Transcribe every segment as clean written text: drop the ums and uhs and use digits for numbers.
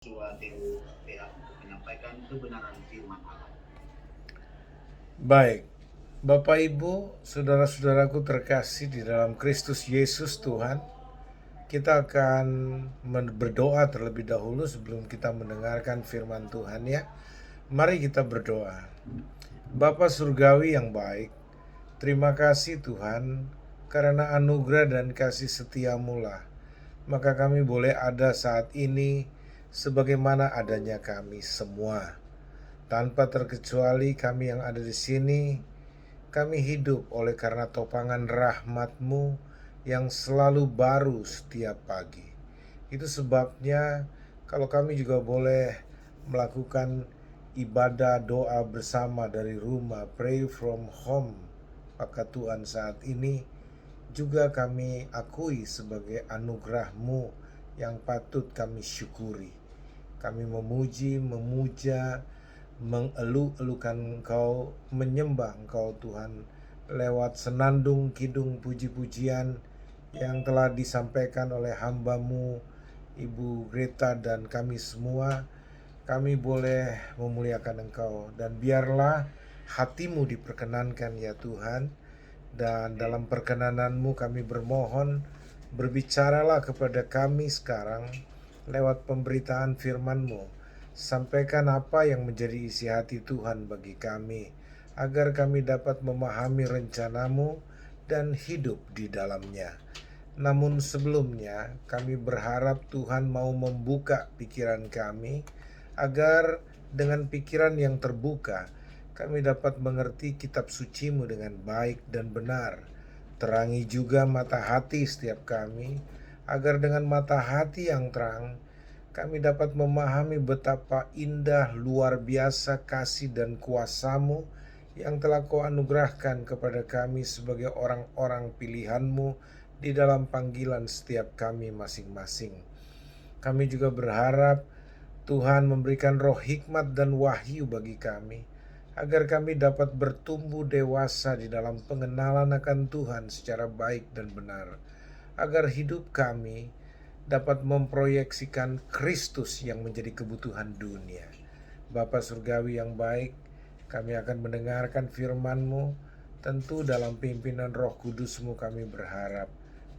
suatu pihak untuk menyampaikan kebenaran firman Allah. Baik, Bapak Ibu, saudara-saudaraku terkasih di dalam Kristus Yesus Tuhan, kita akan berdoa terlebih dahulu sebelum kita mendengarkan firman Tuhan ya. Mari kita berdoa. Bapa Surgawi yang baik, terima kasih Tuhan karena anugerah dan kasih setiamu lah. Maka kami boleh ada saat ini sebagaimana adanya kami semua. Tanpa terkecuali kami yang ada di sini, kami hidup oleh karena topangan rahmat-Mu yang selalu baru setiap pagi. Itu sebabnya kalau kami juga boleh melakukan ibadah doa bersama dari rumah, pray from home, maka Tuhan saat ini juga kami akui sebagai anugerah-Mu yang patut kami syukuri. Kami memuji, memuja, mengeluh-elukan Engkau, menyembah Engkau Tuhan lewat senandung kidung puji-pujian yang telah disampaikan oleh hamba-Mu Ibu Greta dan kami semua. Kami boleh memuliakan Engkau dan biarlah hati-Mu diperkenankan ya Tuhan. Dan dalam perkenanan-Mu kami bermohon, berbicaralah kepada kami sekarang lewat pemberitaan firman-Mu. Sampaikan apa yang menjadi isi hati Tuhan bagi kami, agar kami dapat memahami rencana-Mu dan hidup di dalamnya. Namun sebelumnya kami berharap Tuhan mau membuka pikiran kami, agar dengan pikiran yang terbuka kami dapat mengerti kitab suci-Mu dengan baik dan benar. Terangi juga mata hati setiap kami, agar dengan mata hati yang terang kami dapat memahami betapa indah luar biasa kasih dan kuasa-Mu yang telah Kau anugerahkan kepada kami sebagai orang-orang pilihan-Mu di dalam panggilan setiap kami masing-masing. Kami juga berharap Tuhan memberikan roh hikmat dan wahyu bagi kami, agar kami dapat bertumbuh dewasa di dalam pengenalan akan Tuhan secara baik dan benar, agar hidup kami dapat memproyeksikan Kristus yang menjadi kebutuhan dunia. Bapa Surgawi yang baik, kami akan mendengarkan firman-Mu, tentu dalam pimpinan Roh Kudus-Mu kami berharap,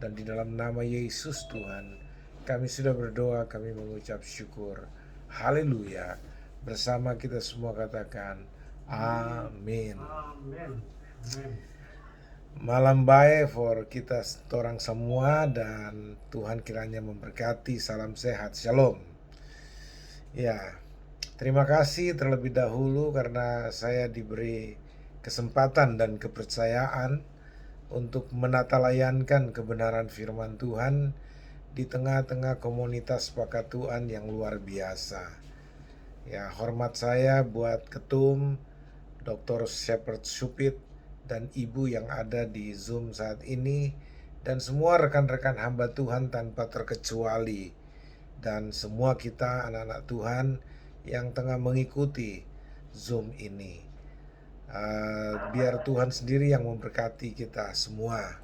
dan di dalam nama Yesus Tuhan, kami sudah berdoa, kami mengucap syukur. Haleluya. Bersama kita semua katakan, amin. Amin. Malam baik for kita orang semua dan Tuhan kiranya memberkati. Salam sehat, shalom. Ya, terima kasih terlebih dahulu karena saya diberi kesempatan dan kepercayaan untuk menatalayankan kebenaran firman Tuhan di tengah-tengah komunitas Pakatuan yang luar biasa. Ya, hormat saya buat ketum Dr. Shepherd Supit dan ibu yang ada di Zoom saat ini, dan semua rekan-rekan hamba Tuhan tanpa terkecuali, dan semua kita anak-anak Tuhan yang tengah mengikuti Zoom ini. Biar Tuhan sendiri yang memberkati kita semua.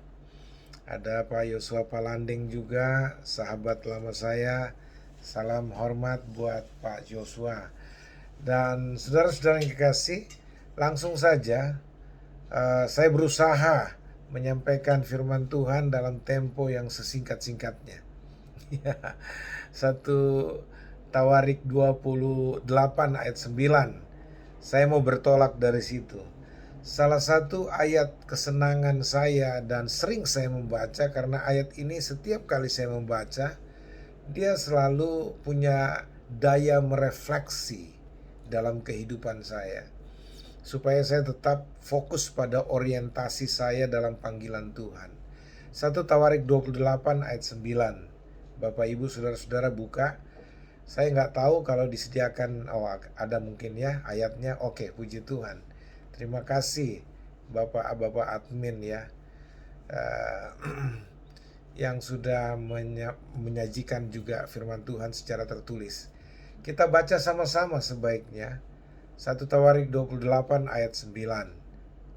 Ada Pak Yosua Palanding juga, sahabat lama saya. Salam hormat buat Pak Yosua. Dan saudara-saudara yang kekasih, langsung saja saya berusaha menyampaikan firman Tuhan dalam tempo yang sesingkat-singkatnya. 1 Tawarik 28 ayat 9. Saya mau bertolak dari situ. Salah satu ayat kesenangan saya dan sering saya membaca, karena ayat ini setiap kali saya membaca, dia selalu punya daya merefleksi dalam kehidupan saya, supaya saya tetap fokus pada orientasi saya dalam panggilan Tuhan. 1 Tawarik 28 ayat 9. Bapak Ibu saudara-saudara buka. Saya nggak tahu kalau disediakan, ada mungkin ya ayatnya. Oke, puji Tuhan. Terima kasih Bapak admin ya, yang sudah menyajikan juga firman Tuhan secara tertulis. Kita baca sama-sama sebaiknya. 1 Tawarik 28 ayat 9,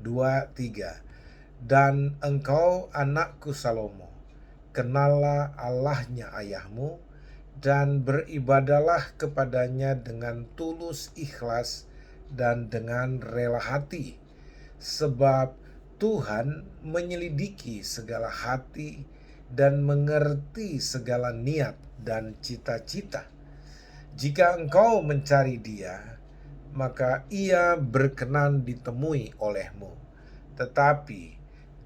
2, 3. Dan engkau anakku Salomo, kenallah Allahnya ayahmu dan beribadalah kepadanya dengan tulus ikhlas dan dengan rela hati, sebab Tuhan menyelidiki segala hati dan mengerti segala niat dan cita-cita. Jika engkau mencari Dia, maka Ia berkenan ditemui olehmu. Tetapi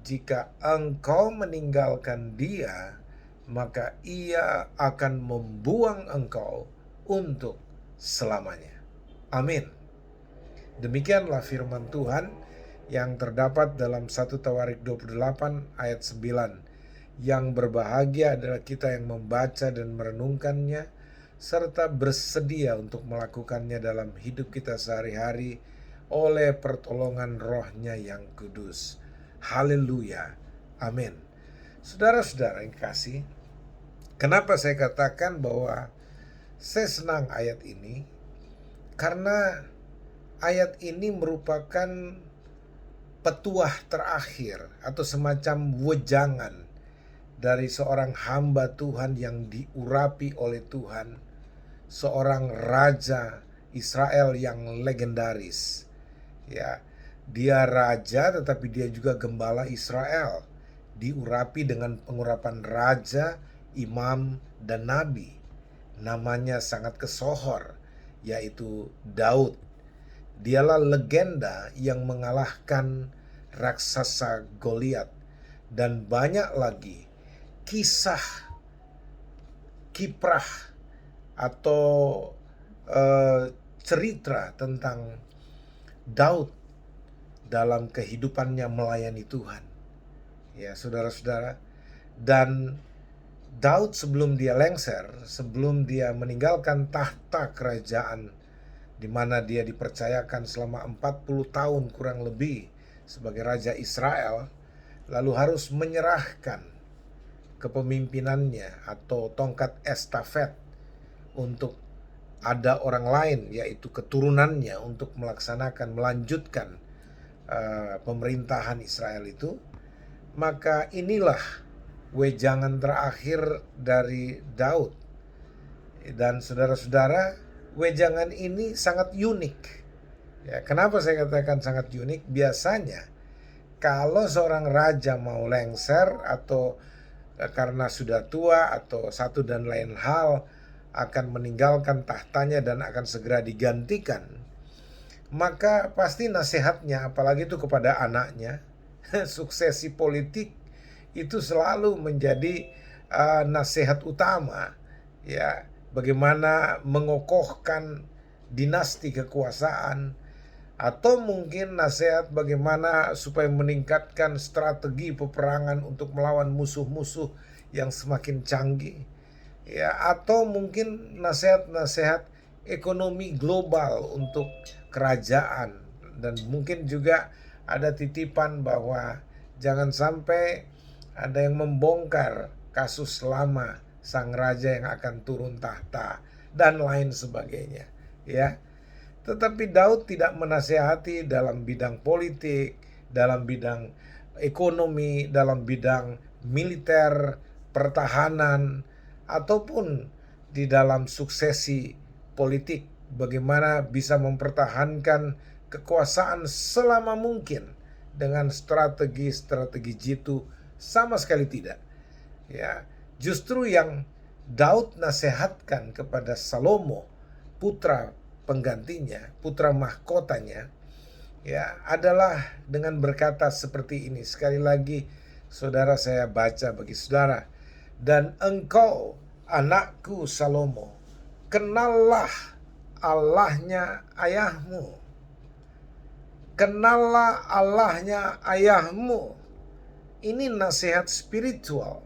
jika engkau meninggalkan Dia, maka Ia akan membuang engkau untuk selamanya. Amin. Demikianlah firman Tuhan yang terdapat dalam 1 Tawarik 28 ayat 9. Yang berbahagia adalah kita yang membaca dan merenungkannya, serta bersedia untuk melakukannya dalam hidup kita sehari-hari oleh pertolongan Roh-Nya yang kudus. Haleluya. Amin. Saudara-saudara yang kasih, kenapa saya katakan bahwa saya senang ayat ini? Karena ayat ini merupakan petuah terakhir atau semacam wejangan dari seorang hamba Tuhan yang diurapi oleh Tuhan, seorang raja Israel yang legendaris. Ya, dia raja tetapi dia juga gembala Israel, diurapi dengan pengurapan raja, imam, dan nabi. Namanya sangat kesohor, yaitu Daud. Dialah legenda yang mengalahkan raksasa Goliat, dan banyak lagi kisah kiprah atau cerita tentang Daud dalam kehidupannya melayani Tuhan. Ya, saudara-saudara, dan Daud sebelum dia lengser, sebelum dia meninggalkan tahta kerajaan di mana dia dipercayakan selama 40 tahun kurang lebih sebagai raja Israel, lalu harus menyerahkan kepemimpinannya atau tongkat estafet untuk ada orang lain, yaitu keturunannya, untuk melanjutkan pemerintahan Israel itu. Maka inilah wejangan terakhir dari Daud. Dan saudara-saudara, wejangan ini sangat unik. Ya, kenapa saya katakan sangat unik? Biasanya kalau seorang raja mau lengser atau karena sudah tua atau satu dan lain hal akan meninggalkan tahtanya dan akan segera digantikan, maka pasti nasihatnya, apalagi itu kepada anaknya, suksesi politik itu selalu menjadi nasihat utama. Ya, bagaimana mengokohkan dinasti kekuasaan, atau mungkin nasihat bagaimana supaya meningkatkan strategi peperangan untuk melawan musuh-musuh yang semakin canggih. Ya, atau mungkin nasihat-nasihat ekonomi global untuk kerajaan, dan mungkin juga ada titipan bahwa jangan sampai ada yang membongkar kasus lama sang raja yang akan turun tahta dan lain sebagainya, ya. Tetapi Daud tidak menasihati dalam bidang politik, dalam bidang ekonomi, dalam bidang militer, pertahanan, ataupun di dalam suksesi politik, bagaimana bisa mempertahankan kekuasaan selama mungkin dengan strategi-strategi jitu, sama sekali tidak. Ya, justru yang Daud nasihatkan kepada Salomo, putra penggantinya, putra mahkotanya, ya, adalah dengan berkata seperti ini. Sekali lagi, saudara, saya baca bagi saudara. Dan engkau, anakku Salomo, kenallah Allahnya ayahmu. Kenallah Allahnya ayahmu. Ini nasihat spiritual.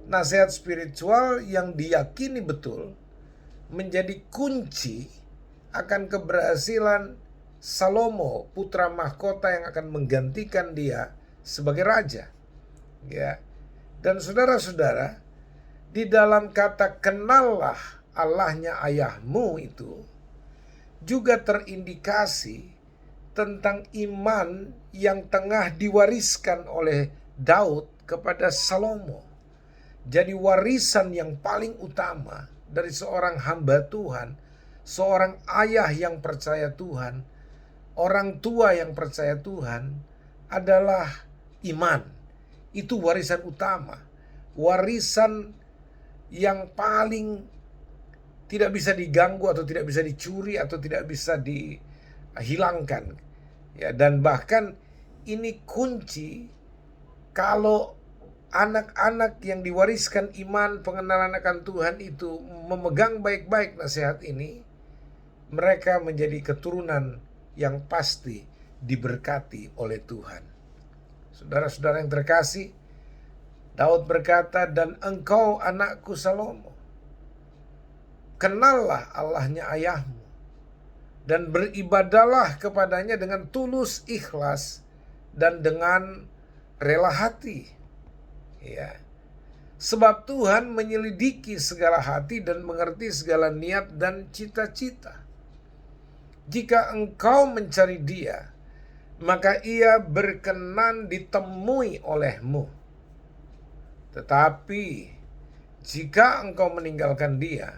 Nasihat spiritual yang diyakini betul menjadi kunci akan keberhasilan Salomo, putra mahkota yang akan menggantikan dia sebagai raja. Ya. Dan saudara-saudara, di dalam kata kenallah Allahnya ayahmu itu juga terindikasi tentang iman yang tengah diwariskan oleh Daud kepada Salomo. Jadi warisan yang paling utama dari seorang hamba Tuhan, seorang ayah yang percaya Tuhan, orang tua yang percaya Tuhan adalah iman. Itu warisan utama, warisan yang paling tidak bisa diganggu atau tidak bisa dicuri atau tidak bisa dihilangkan. Ya, dan bahkan ini kunci kalau anak-anak yang diwariskan iman, pengenalan akan Tuhan itu memegang baik-baik nasihat ini, mereka menjadi keturunan yang pasti diberkati oleh Tuhan. Saudara-saudara yang terkasih, Daud berkata, "Dan engkau anakku Salomo, kenallah Allahnya ayahmu, dan beribadahlah kepadanya dengan tulus ikhlas dan dengan rela hati." Ya. Sebab Tuhan menyelidiki segala hati dan mengerti segala niat dan cita-cita. Jika engkau mencari Dia, maka Ia berkenan ditemui olehmu. Tetapi jika engkau meninggalkan Dia,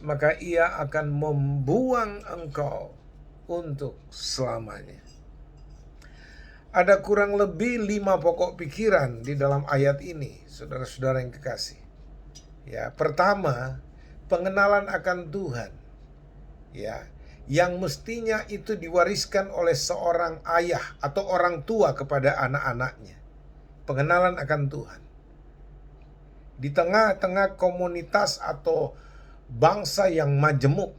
maka Ia akan membuang engkau untuk selamanya. Ada kurang lebih 5 pokok pikiran di dalam ayat ini, saudara-saudara yang kekasih. Ya, pertama, pengenalan akan Tuhan. Ya, yang mestinya itu diwariskan oleh seorang ayah atau orang tua kepada anak-anaknya. Pengenalan akan Tuhan. Di tengah-tengah komunitas atau bangsa yang majemuk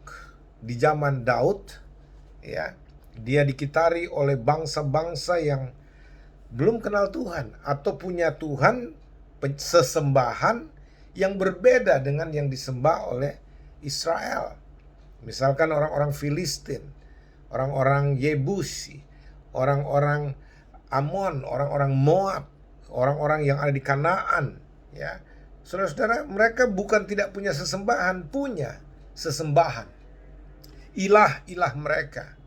di zaman Daud, ya, dia dikitari oleh bangsa-bangsa yang belum kenal Tuhan atau punya Tuhan sesembahan yang berbeda dengan yang disembah oleh Israel. Misalkan orang-orang Filistin, orang-orang Yebusi, orang-orang Amon, orang-orang Moab, orang-orang yang ada di Kanaan, ya. Saudara-saudara, mereka bukan tidak punya sesembahan, punya sesembahan. Ilah-ilah mereka.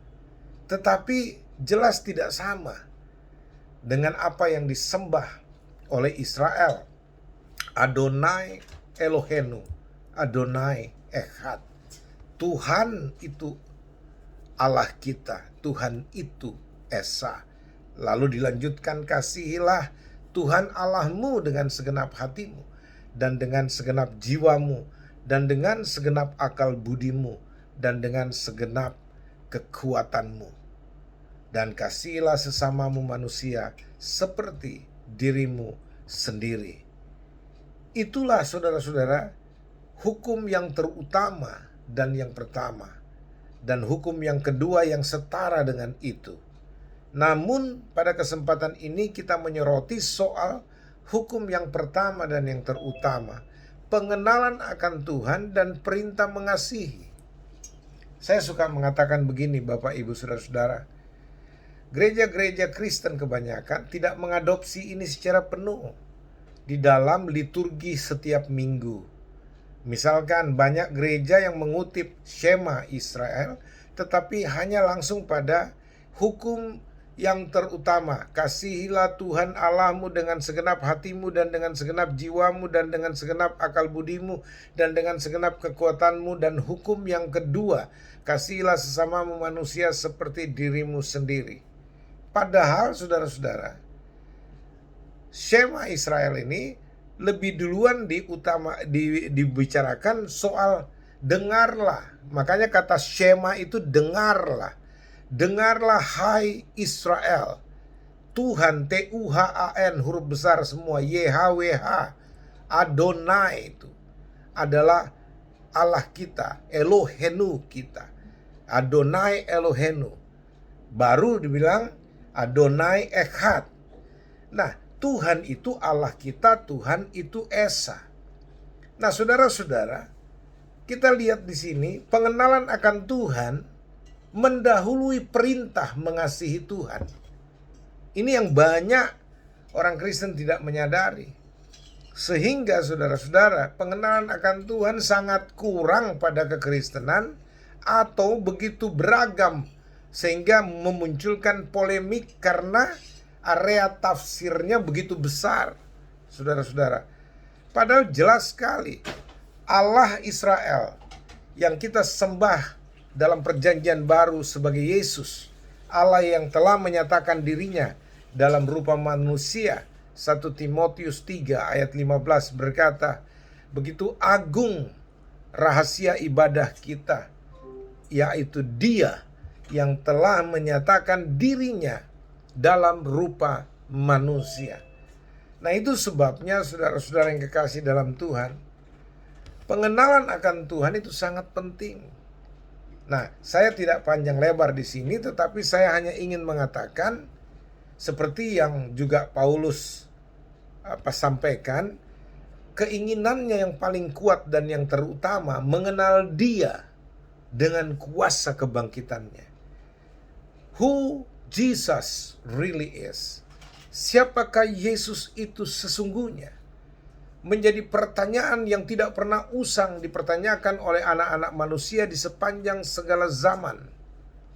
Tetapi jelas tidak sama dengan apa yang disembah oleh Israel. Adonai Elohenu, Adonai Echad. Tuhan itu Allah kita, Tuhan itu Esa. Lalu dilanjutkan, kasihilah Tuhan Allahmu dengan segenap hatimu, dan dengan segenap jiwamu, dan dengan segenap akal budimu, dan dengan segenap kekuatanmu. Dan kasihilah sesamamu manusia seperti dirimu sendiri. Itulah saudara-saudara hukum yang terutama dan yang pertama, dan hukum yang kedua yang setara dengan itu. Namun pada kesempatan ini kita menyoroti soal hukum yang pertama dan yang terutama, pengenalan akan Tuhan dan perintah mengasihi. Saya suka mengatakan begini, Bapak Ibu Saudara-saudara, gereja-gereja Kristen kebanyakan tidak mengadopsi ini secara penuh di dalam liturgi setiap minggu. Misalkan banyak gereja yang mengutip Shema Israel, tetapi hanya langsung pada hukum yang terutama. Kasihilah Tuhan Allahmu dengan segenap hatimu, dan dengan segenap jiwamu, dan dengan segenap akal budimu, dan dengan segenap kekuatanmu. Dan hukum yang kedua, kasihilah sesamamu manusia seperti dirimu sendiri. Padahal saudara-saudara, Shema Israel ini lebih duluan dibicarakan soal dengarlah. Makanya kata Shema itu dengarlah. Dengarlah hai Israel. Tuhan, Tuhan, huruf besar semua, YHWH, Adonai itu adalah Allah kita, Elohenu kita. Adonai Elohenu. Baru dibilang Adonai Echad. Nah, Tuhan itu Allah kita, Tuhan itu Esa. Nah, saudara-saudara, kita lihat di sini pengenalan akan Tuhan mendahului perintah mengasihi Tuhan. Ini yang banyak orang Kristen tidak menyadari. Sehingga saudara-saudara, pengenalan akan Tuhan sangat kurang pada kekristenan atau begitu beragam sehingga memunculkan polemik karena area tafsirnya begitu besar, saudara-saudara. Padahal jelas sekali Allah Israel yang kita sembah dalam perjanjian baru sebagai Yesus, Allah yang telah menyatakan dirinya dalam rupa manusia. 1 Timotius 3 ayat 15 berkata, begitu agung rahasia ibadah kita, yaitu Dia yang telah menyatakan dirinya dalam rupa manusia. Nah, itu sebabnya saudara-saudara yang kekasih dalam Tuhan, pengenalan akan Tuhan itu sangat penting. Nah, saya tidak panjang lebar di sini, tetapi saya hanya ingin mengatakan seperti yang juga Paulus sampaikan, keinginannya yang paling kuat dan yang terutama mengenal Dia dengan kuasa kebangkitannya. Who Jesus really is. Siapakah Yesus itu sesungguhnya? Menjadi pertanyaan yang tidak pernah usang dipertanyakan oleh anak-anak manusia di sepanjang segala zaman,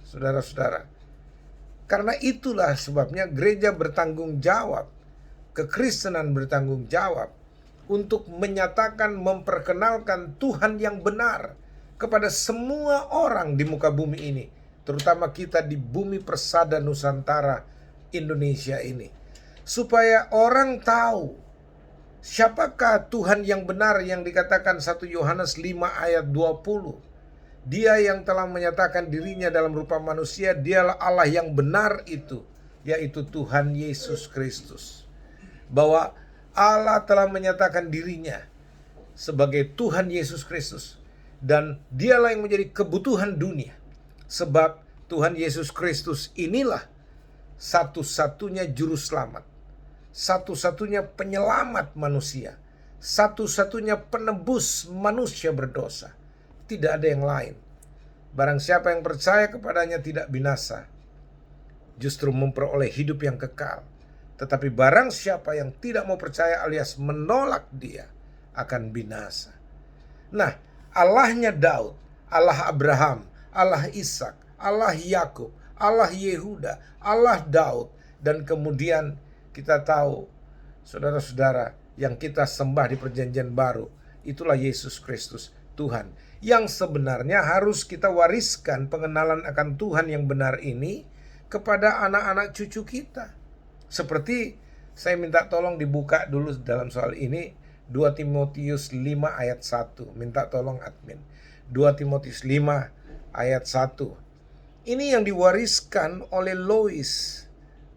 saudara-saudara. Karena itulah sebabnya gereja bertanggung jawab, kekristenan bertanggung jawab untuk menyatakan, memperkenalkan Tuhan yang benar kepada semua orang di muka bumi ini, terutama kita di bumi persada Nusantara Indonesia ini, supaya orang tahu siapakah Tuhan yang benar yang dikatakan 1 Yohanes 5 ayat 20. Dia yang telah menyatakan dirinya dalam rupa manusia, dialah Allah yang benar itu, yaitu Tuhan Yesus Kristus. Bahwa Allah telah menyatakan dirinya sebagai Tuhan Yesus Kristus, dan dialah yang menjadi kebutuhan dunia. Sebab Tuhan Yesus Kristus inilah satu-satunya juru selamat, satu-satunya penyelamat manusia, satu-satunya penebus manusia berdosa. Tidak ada yang lain. Barang siapa yang percaya kepadanya tidak binasa, justru memperoleh hidup yang kekal. Tetapi barang siapa yang tidak mau percaya alias menolak Dia akan binasa. Nah, Allahnya Daud, Allah Abraham, Allah Ishak, Allah Yakub, Allah Yehuda, Allah Daud, dan kemudian kita tahu, saudara-saudara, yang kita sembah di perjanjian baru, itulah Yesus Kristus, Tuhan, yang sebenarnya harus kita wariskan pengenalan akan Tuhan yang benar ini kepada anak-anak cucu kita. Seperti saya minta tolong dibuka dulu dalam soal ini, 2 Timotius 5 ayat 1. Minta tolong admin. 2 Timotius 5 ayat 1. Ini yang diwariskan oleh Lois,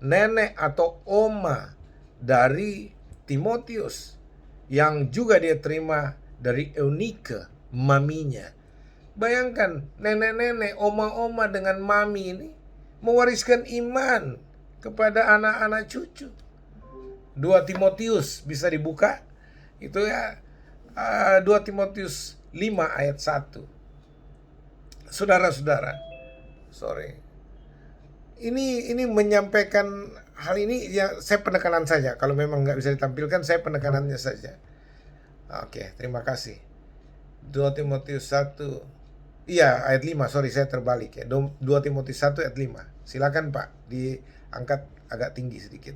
nenek atau oma dari Timotius, yang juga dia terima dari Eunike, maminya. Bayangkan, nenek-nenek, oma-oma dengan mami ini mewariskan iman kepada anak-anak cucu. 2 Timotius bisa dibuka. Itu ya 2 Timotius 5 ayat 1. Saudara-saudara, Ini menyampaikan hal ini ya, saya penekanan saja. Kalau memang nggak bisa ditampilkan, saya penekanannya saja. Oke, terima kasih. 2 Timotius 1. Iya, ayat 5. Saya terbalik ya. 2 Timotius 1 ayat 5. Silakan Pak, diangkat agak tinggi sedikit.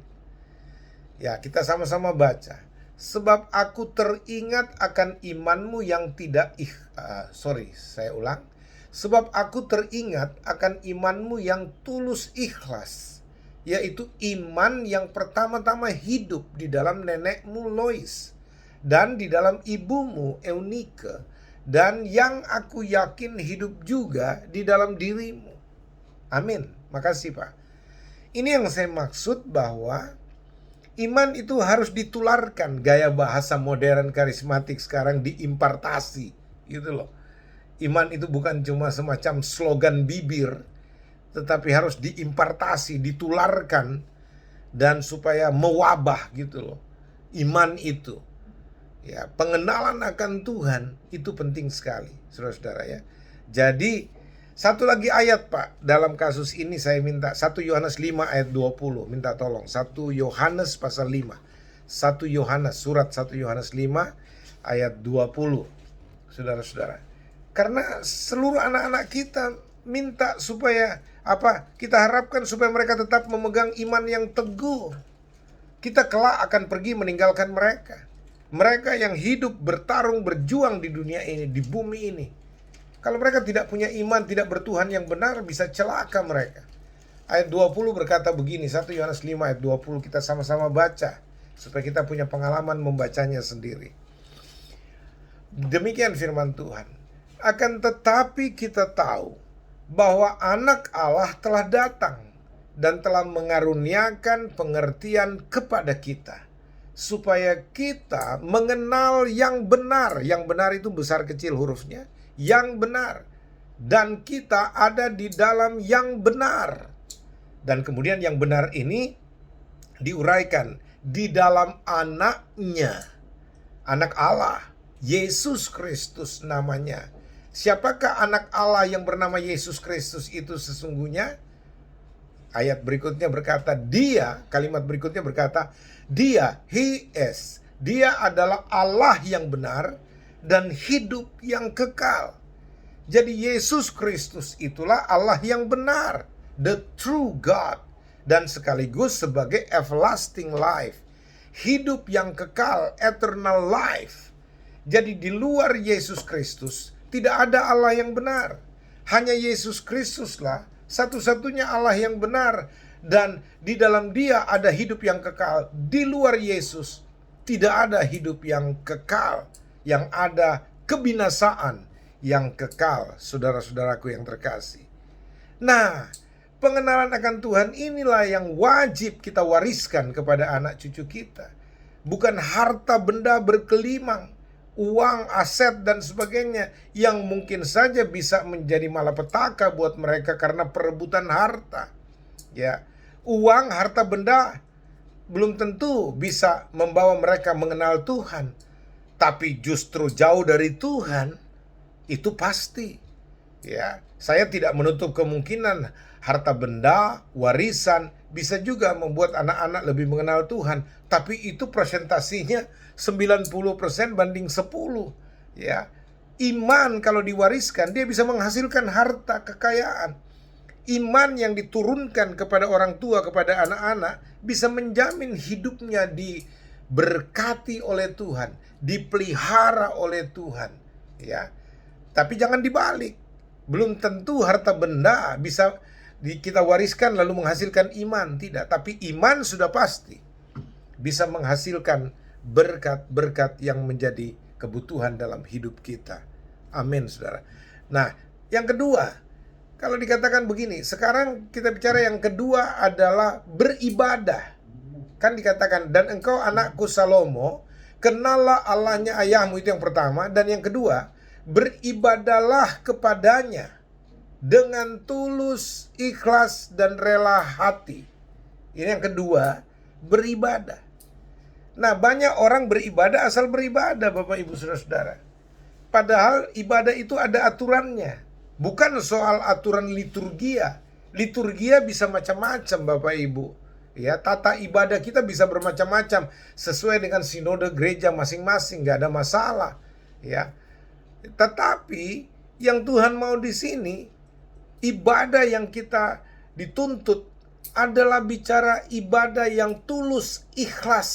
Ya, kita sama-sama baca. Sebab aku teringat akan imanmu yang tidak saya ulang. Sebab aku teringat akan imanmu yang tulus ikhlas, yaitu iman yang pertama-tama hidup di dalam nenekmu Lois dan di dalam ibumu Eunike, dan yang aku yakin hidup juga di dalam dirimu. Amin. Makasih Pak. Ini yang saya maksud, bahwa iman itu harus ditularkan. Gaya bahasa modern karismatik sekarang, diimpartasi gitu loh. Iman itu bukan cuma semacam slogan bibir, tetapi harus diimpartasi, ditularkan, dan supaya mewabah gitu loh. Iman itu, ya, pengenalan akan Tuhan itu penting sekali, saudara-saudara ya. Jadi satu lagi ayat Pak, dalam kasus ini saya minta 1 Yohanes 5 ayat 20, minta tolong. 1 Yohanes pasal 5. 1 Yohanes, surat 1 Yohanes 5 ayat 20. Saudara-saudara, karena seluruh anak-anak kita minta supaya kita harapkan supaya mereka tetap memegang iman yang teguh. Kita kelak akan pergi meninggalkan mereka. Mereka yang hidup, bertarung, berjuang di dunia ini, di bumi ini. Kalau mereka tidak punya iman, tidak bertuhan yang benar, bisa celaka mereka. Ayat 20 berkata begini, 1 Yohanes 5 ayat 20, kita sama-sama baca supaya kita punya pengalaman membacanya sendiri. Demikian firman Tuhan. Akan tetapi kita tahu bahwa anak Allah telah datang dan telah mengaruniakan pengertian kepada kita, supaya kita mengenal yang benar. Yang benar itu besar kecil hurufnya, yang benar. Dan kita ada di dalam yang benar. Dan kemudian yang benar ini diuraikan di dalam anaknya, anak Allah, Yesus Kristus namanya. Siapakah anak Allah yang bernama Yesus Kristus itu sesungguhnya? Ayat berikutnya berkata, dia, kalimat berikutnya berkata, dia, he is, dia adalah Allah yang benar dan hidup yang kekal. Jadi Yesus Kristus itulah Allah yang benar, the true God, dan sekaligus sebagai everlasting life, hidup yang kekal, eternal life. Jadi di luar Yesus Kristus tidak ada Allah yang benar. Hanya Yesus Kristuslah satu-satunya Allah yang benar, dan di dalam Dia ada hidup yang kekal. Di luar Yesus tidak ada hidup yang kekal, yang ada kebinasaan yang kekal, saudara-saudaraku yang terkasih. Nah, pengenalan akan Tuhan inilah yang wajib kita wariskan kepada anak cucu kita. Bukan harta benda berkelimang, uang, aset, dan sebagainya yang mungkin saja bisa menjadi malapetaka buat mereka karena perebutan harta. Ya, uang, harta benda belum tentu bisa membawa mereka mengenal Tuhan, tapi justru jauh dari Tuhan itu pasti. Ya, saya tidak menutup kemungkinan harta benda, warisan bisa juga membuat anak-anak lebih mengenal Tuhan, tapi itu presentasinya 90% banding 10. Ya. Iman kalau diwariskan dia bisa menghasilkan harta kekayaan. Iman yang diturunkan kepada orang tua, kepada anak-anak bisa menjamin hidupnya diberkati oleh Tuhan, dipelihara oleh Tuhan, ya. Tapi jangan dibalik. Belum tentu harta benda bisa kita wariskan lalu menghasilkan iman, tidak. Tapi iman sudah pasti bisa menghasilkan berkat-berkat yang menjadi kebutuhan dalam hidup kita. Amin, saudara. Nah, yang kedua, kalau dikatakan begini, sekarang kita bicara yang kedua adalah beribadah. Kan dikatakan, dan engkau anakku Salomo, kenallah Allahnya ayahmu, itu yang pertama. Dan yang kedua, beribadahlah kepadanya dengan tulus, ikhlas, dan rela hati. Ini yang kedua, beribadah. Nah, banyak orang beribadah asal beribadah, Bapak Ibu Saudara-saudara. Padahal ibadah itu ada aturannya. Bukan soal aturan liturgia. Liturgia bisa macam-macam, Bapak Ibu. Ya, tata ibadah kita bisa bermacam-macam sesuai dengan sinode gereja masing-masing, nggak ada masalah. Ya, tetapi yang Tuhan mau di sini, ibadah yang kita dituntut adalah bicara ibadah yang tulus, ikhlas,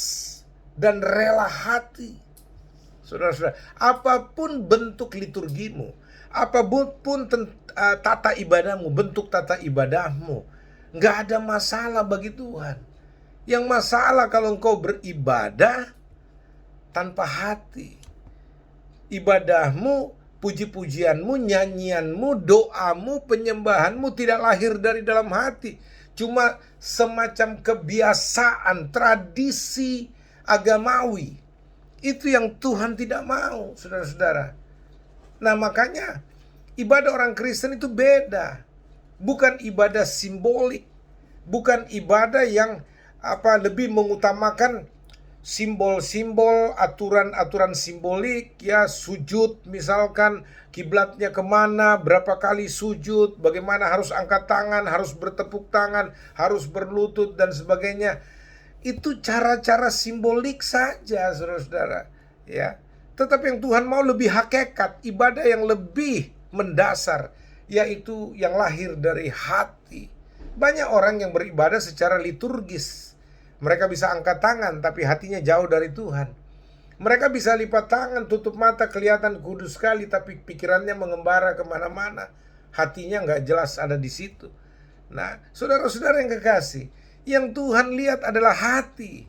dan rela hati. Saudara-saudara, apapun bentuk liturgimu, apapun tata ibadahmu, bentuk tata ibadahmu, nggak ada masalah bagi Tuhan. Yang masalah kalau engkau beribadah tanpa hati. Ibadahmu, puji-pujianmu, nyanyianmu, doamu, penyembahanmu tidak lahir dari dalam hati. Cuma semacam kebiasaan, tradisi agamawi. Itu yang Tuhan tidak mau, saudara-saudara. Nah, makanya ibadah orang Kristen itu beda. Bukan ibadah simbolik, bukan ibadah yang lebih mengutamakan simbol-simbol, aturan-aturan simbolik, ya, sujud misalkan, kiblatnya kemana, berapa kali sujud, bagaimana harus angkat tangan, harus bertepuk tangan, harus berlutut, dan sebagainya. Itu cara-cara simbolik saja, saudara-saudara, ya. Tetapi yang Tuhan mau lebih hakikat, ibadah yang lebih mendasar, yaitu yang lahir dari hati. Banyak orang yang beribadah secara liturgis. Mereka bisa angkat tangan, tapi hatinya jauh dari Tuhan. Mereka bisa lipat tangan, tutup mata, kelihatan kudus sekali, tapi pikirannya mengembara kemana-mana. Hatinya nggak jelas ada di situ. Nah, saudara-saudara yang kekasih, yang Tuhan lihat adalah hati.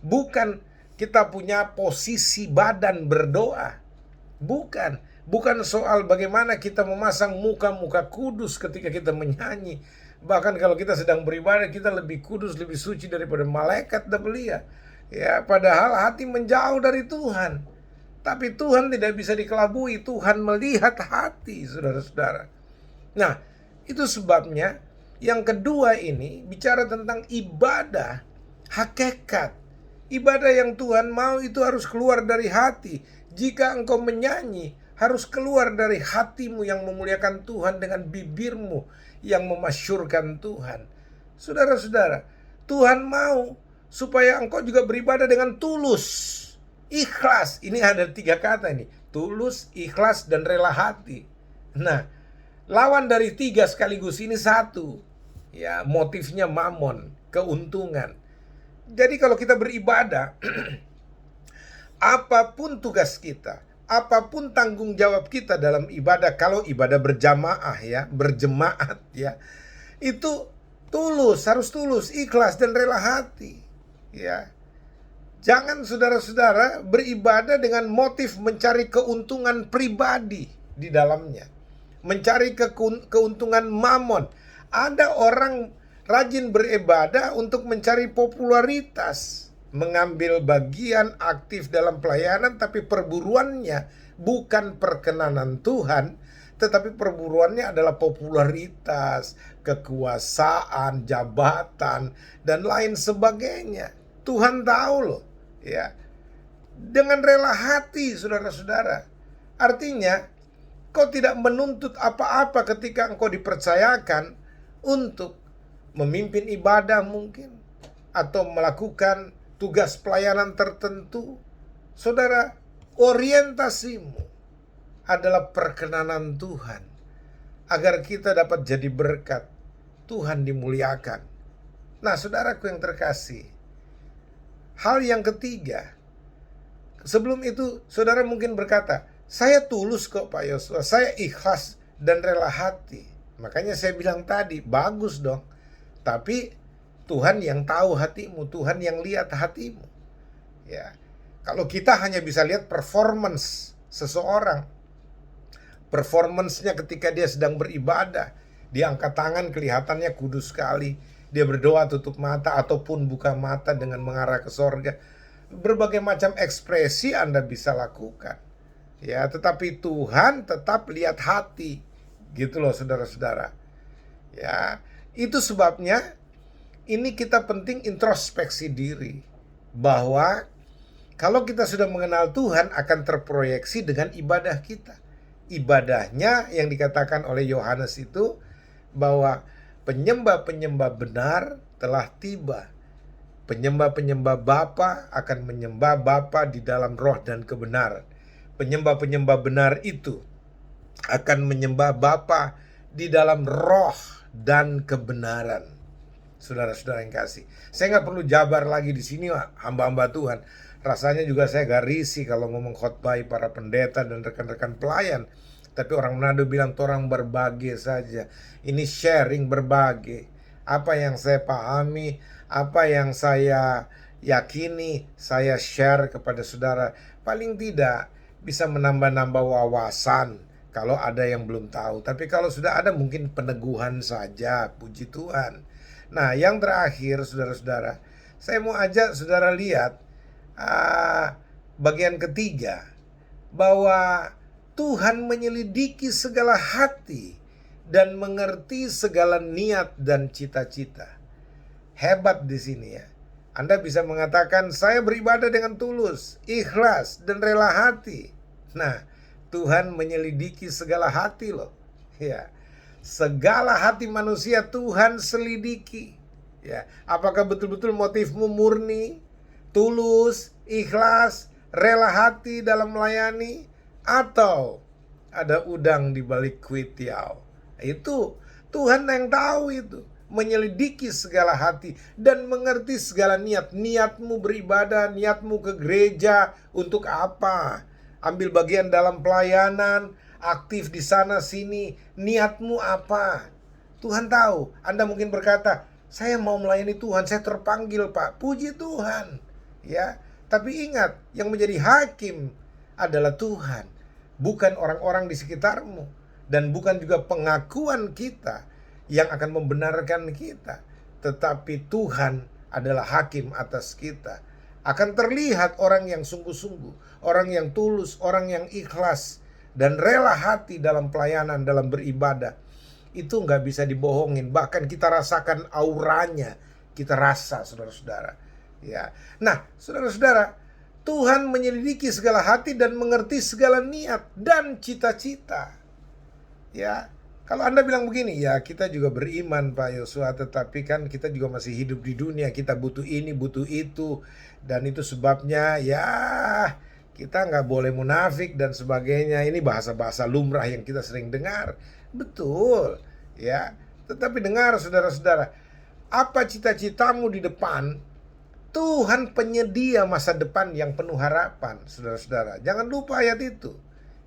Bukan kita punya posisi badan berdoa. Bukan soal bagaimana kita memasang muka-muka kudus ketika kita menyanyi. Bahkan kalau kita sedang beribadah, kita lebih kudus, lebih suci daripada malaikat dan belia. Ya, padahal hati menjauh dari Tuhan. Tapi Tuhan tidak bisa dikelabui. Tuhan melihat hati, saudara-saudara. Nah, itu sebabnya yang kedua ini bicara tentang ibadah hakikat. Ibadah yang Tuhan mau itu harus keluar dari hati. Jika engkau menyanyi, harus keluar dari hatimu yang memuliakan Tuhan dengan bibirmu yang memasyurkan Tuhan. Saudara-saudara, Tuhan mau supaya engkau juga beribadah dengan tulus, ikhlas. Ini ada 3 kata ini, tulus, ikhlas, dan rela hati. Nah, lawan dari 3 sekaligus ini 1. Ya, motifnya mamon, keuntungan. Jadi kalau kita beribadah, apapun tugas kita, apapun tanggung jawab kita dalam ibadah, kalau ibadah berjamaah ya, berjemaat ya, itu tulus, harus tulus, ikhlas, dan rela hati. Ya, jangan saudara-saudara beribadah dengan motif mencari keuntungan pribadi di dalamnya, mencari keuntungan mamon. Ada orang rajin beribadah untuk mencari popularitas, mengambil bagian aktif dalam pelayanan, tapi perburuannya bukan perkenanan Tuhan, tetapi perburuannya adalah popularitas, kekuasaan, jabatan, dan lain sebagainya. Tuhan tahu loh, ya. Dengan rela hati, saudara-saudara. Artinya, kau tidak menuntut apa-apa ketika engkau dipercayakan untuk memimpin ibadah mungkin, atau melakukan tugas pelayanan tertentu. Saudara, orientasimu adalah perkenanan Tuhan, agar kita dapat jadi berkat, Tuhan dimuliakan. Nah, saudaraku yang terkasih, hal yang ketiga, sebelum itu saudara mungkin berkata, saya tulus kok Pak Yosua, saya ikhlas dan rela hati. Makanya saya bilang tadi, bagus dong. Tapi Tuhan yang tahu hatimu, Tuhan yang lihat hatimu. Ya, kalau kita hanya bisa lihat performance seseorang, performance-nya ketika dia sedang beribadah, dia angkat tangan kelihatannya kudus sekali, dia berdoa tutup mata ataupun buka mata dengan mengarah ke sorga. Berbagai macam ekspresi Anda bisa lakukan. Ya, tetapi Tuhan tetap lihat hati. Gitu loh saudara-saudara. Ya, itu sebabnya ini kita penting introspeksi diri, bahwa kalau kita sudah mengenal Tuhan akan terproyeksi dengan ibadah kita. Ibadahnya yang dikatakan oleh Yohanes itu bahwa penyembah-penyembah benar telah tiba. Penyembah-penyembah Bapa akan menyembah Bapa di dalam roh dan kebenaran. Penyembah-penyembah benar itu akan menyembah Bapa di dalam roh dan kebenaran. Saudara-saudara yang kasih, saya nggak perlu jabar lagi di sini, hamba-hamba Tuhan. Rasanya juga saya gak risih kalau ngomong khotbah para pendeta dan rekan-rekan pelayan. Tapi orang Manado bilang orang berbagi saja. Ini sharing, berbagi. Apa yang saya pahami, apa yang saya yakini, saya share kepada saudara. Paling tidak bisa menambah-nambah wawasan kalau ada yang belum tahu. Tapi kalau sudah ada mungkin peneguhan saja, puji Tuhan. Nah, yang terakhir saudara-saudara, saya mau ajak saudara lihat bagian ketiga, bahwa Tuhan menyelidiki segala hati dan mengerti segala niat dan cita-cita. Hebat di sini ya. Anda bisa mengatakan saya beribadah dengan tulus, ikhlas, dan rela hati. Nah, Tuhan menyelidiki segala hati loh. Ya. Segala hati manusia Tuhan selidiki. Ya, apakah betul-betul motifmu murni, tulus, ikhlas, rela hati dalam melayani, atau ada udang di balik kuitiau? Itu Tuhan yang tahu itu. menyelidiki segala hati, dan mengerti segala niat. Niatmu beribadah, niatmu ke gereja untuk apa? Ambil bagian dalam pelayanan, aktif di sana sini, niatmu apa? Tuhan tahu. Anda mungkin berkata, saya mau melayani Tuhan, saya terpanggil Pak. Puji Tuhan. Ya, tapi ingat, yang menjadi hakim adalah Tuhan, bukan orang-orang di sekitarmu, dan bukan juga pengakuan kita yang akan membenarkan kita, tetapi Tuhan adalah hakim atas kita. Akan terlihat orang yang sungguh-sungguh, orang yang tulus, orang yang ikhlas dan rela hati dalam pelayanan, dalam beribadah. Itu nggak bisa dibohongin, bahkan kita rasakan auranya, kita rasa, saudara-saudara. Ya, nah, saudara-saudara, Tuhan menyelidiki segala hati dan mengerti segala niat dan cita-cita. Ya, kalau Anda bilang begini, ya kita juga beriman Pak Yosua, tetapi kan kita juga masih hidup di dunia, kita butuh ini, butuh itu, dan itu sebabnya ya kita nggak boleh munafik dan sebagainya. Ini bahasa-bahasa lumrah yang kita sering dengar. Betul, ya. Tetapi dengar saudara-saudara, apa cita-citamu di depan? Tuhan penyedia masa depan yang penuh harapan, saudara-saudara. Jangan lupa ayat itu.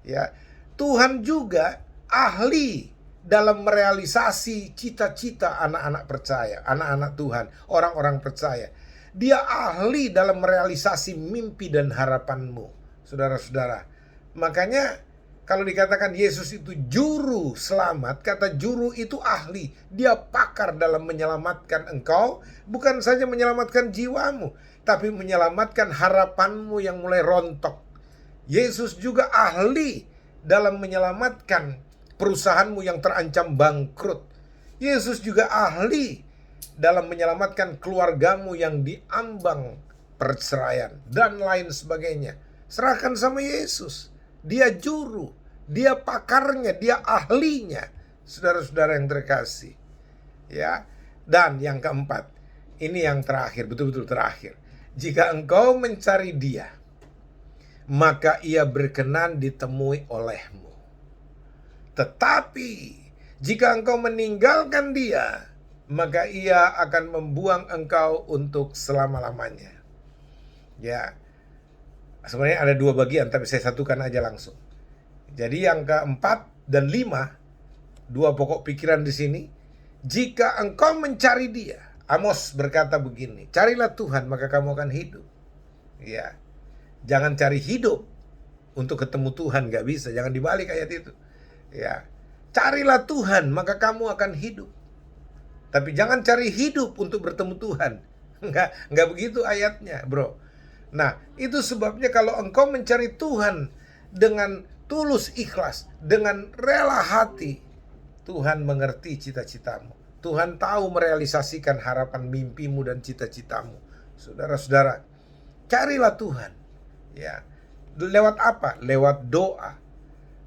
Ya, Tuhan juga ahli dalam merealisasi cita-cita anak-anak percaya, anak-anak Tuhan, orang-orang percaya. Dia ahli dalam merealisasi mimpi dan harapanmu, saudara-saudara. Makanya kalau dikatakan Yesus itu juru selamat, kata juru itu ahli. Dia pakar dalam menyelamatkan engkau, bukan saja menyelamatkan jiwamu, tapi menyelamatkan harapanmu yang mulai rontok. Yesus juga ahli dalam menyelamatkan perusahaanmu yang terancam bangkrut. Yesus juga ahli dalam menyelamatkan keluargamu yang diambang perceraian dan lain sebagainya. Serahkan sama Yesus. Dia juru, dia pakarnya, dia ahlinya, saudara-saudara yang terkasih. Ya. Dan yang keempat, ini yang terakhir, betul-betul terakhir. Jika engkau mencari Dia, maka Ia berkenan ditemui olehmu. Tetapi jika engkau meninggalkan Dia, maka Ia akan membuang engkau untuk selama-lamanya. Ya. Sebenarnya ada dua bagian, tapi saya satukan aja langsung. Jadi yang keempat dan lima, dua pokok pikiran di sini. Jika engkau mencari Dia, Amos berkata begini, carilah Tuhan maka kamu akan hidup. Ya, jangan cari hidup untuk ketemu Tuhan, gak bisa. Jangan dibalik ayat itu. Ya, carilah Tuhan maka kamu akan hidup. Tapi jangan cari hidup untuk bertemu Tuhan. Nggak begitu ayatnya, bro. Nah, itu sebabnya kalau engkau mencari Tuhan dengan tulus ikhlas, dengan rela hati, Tuhan mengerti cita-citamu. Tuhan tahu merealisasikan harapan mimpimu dan cita-citamu. Saudara-saudara, carilah Tuhan. Ya. Lewat apa? Lewat doa.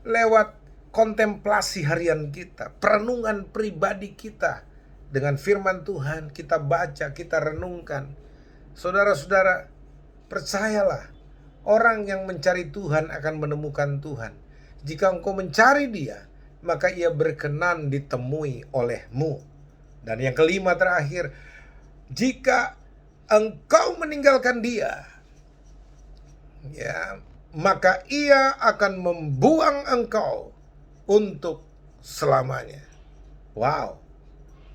Lewat kontemplasi harian kita, perenungan pribadi kita. Dengan firman Tuhan kita baca, kita renungkan. Saudara-saudara, percayalah, orang yang mencari Tuhan akan menemukan Tuhan. Jika engkau mencari Dia, maka Ia berkenan ditemui olehmu. Dan yang kelima terakhir, jika engkau meninggalkan Dia, ya, maka Ia akan membuang engkau untuk selamanya. Wow.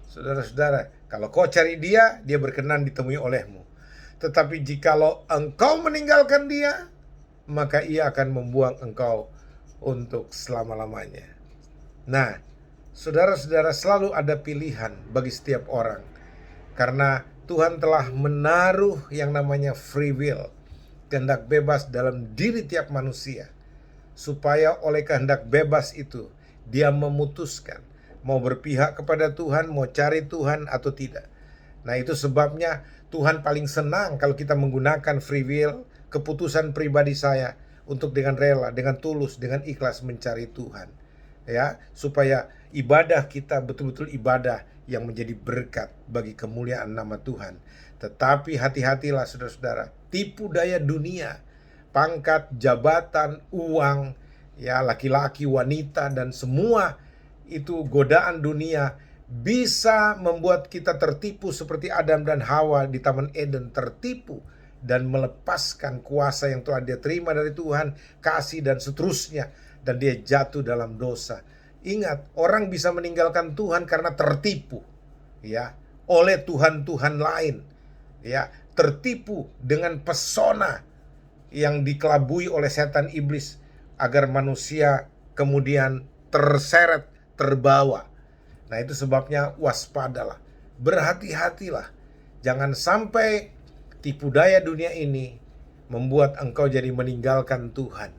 Saudara-saudara, kalau kau cari Dia, Dia berkenan ditemui olehmu. Tetapi jikalau engkau meninggalkan Dia, maka Ia akan membuang engkau untuk selama-lamanya. Nah, saudara-saudara, selalu ada pilihan bagi setiap orang. Karena Tuhan telah menaruh yang namanya free will, kehendak bebas dalam diri tiap manusia. Supaya oleh kehendak bebas itu, dia memutuskan mau berpihak kepada Tuhan, mau cari Tuhan atau tidak. Nah, itu sebabnya Tuhan paling senang kalau kita menggunakan free will, keputusan pribadi saya untuk dengan rela, dengan tulus, dengan ikhlas mencari Tuhan. Ya, supaya ibadah kita betul-betul ibadah yang menjadi berkat bagi kemuliaan nama Tuhan. Tetapi hati-hatilah saudara-saudara, tipu daya dunia, pangkat, jabatan, uang, ya laki-laki, wanita dan semua itu godaan dunia bisa membuat kita tertipu seperti Adam dan Hawa di Taman Eden tertipu dan melepaskan kuasa yang telah dia terima dari Tuhan, kasih dan seterusnya, dan dia jatuh dalam dosa. Ingat, orang bisa meninggalkan Tuhan karena tertipu, ya, oleh Tuhan-Tuhan lain, ya, tertipu dengan pesona yang dikelabui oleh setan iblis agar manusia kemudian terseret, terbawa. Nah, itu sebabnya waspadalah, berhati-hatilah. Jangan sampai tipu daya dunia ini membuat engkau jadi meninggalkan Tuhan.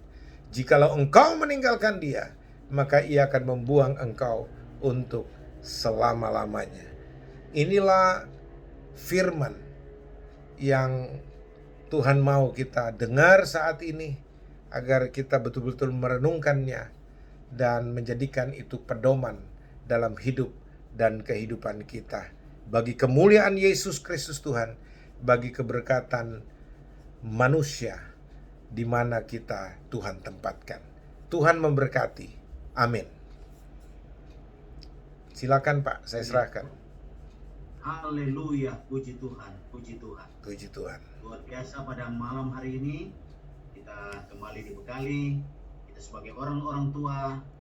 Jikalau engkau meninggalkan Dia, maka Ia akan membuang engkau untuk selama-lamanya. Inilah firman yang Tuhan mau kita dengar saat ini, agar kita betul-betul merenungkannya dan menjadikan itu pedoman dalam hidup dan kehidupan kita, bagi kemuliaan Yesus Kristus Tuhan, bagi keberkatan manusia di mana kita Tuhan tempatkan. Tuhan memberkati. Amin. Silakan Pak, saya serahkan. Haleluya, puji Tuhan, puji Tuhan. Puji Tuhan. Luar biasa, pada malam hari ini kita kembali dibekali, kita sebagai orang-orang tua